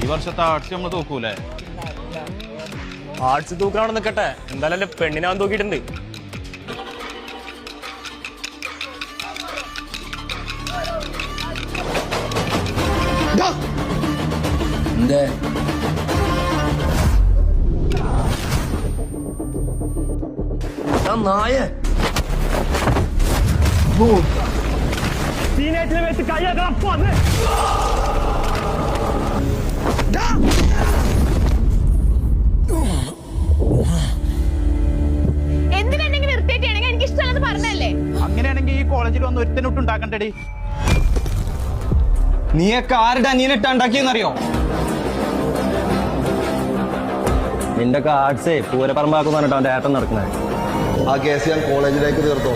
ഈ വർഷത്തെ ആർട്സ് നമ്മൾ തോക്കൂലേ? ആർട്സ് തൂക്കാണോ നിക്കട്ടെ, എന്തായാലും പെണ്ണിനെ അവൻ തൂക്കിയിട്ടുണ്ട്. നായ വെച്ച് കയ്യാക്കാൻ എന്തിനാണെങ്കിൽ നിർത്തിയിട്ടാണെങ്കിൽ എനിക്ക് ഇഷ്ടമല്ലെന്ന് പറഞ്ഞല്ലേ. അങ്ങനെയാണെങ്കിൽ ഈ കോളേജിൽ വന്ന് ഒരുത്തനൊട്ട് ഉണ്ടാക്കണ്ടേടി. നീയൊക്കെ ആരുടെ അനിയനിട്ട് ഉണ്ടാക്കിയെന്നറിയോ? നിന്റെ ഒക്കെ ആർട്സേ പൂരപ്പറമ്പാക്കുന്ന പറഞ്ഞിട്ട് അവന്റെ ഏട്ടൻ നടക്കുന്നത്. ആ കേസ് ഞാൻ കോളേജിലേക്ക് തീർത്തോ.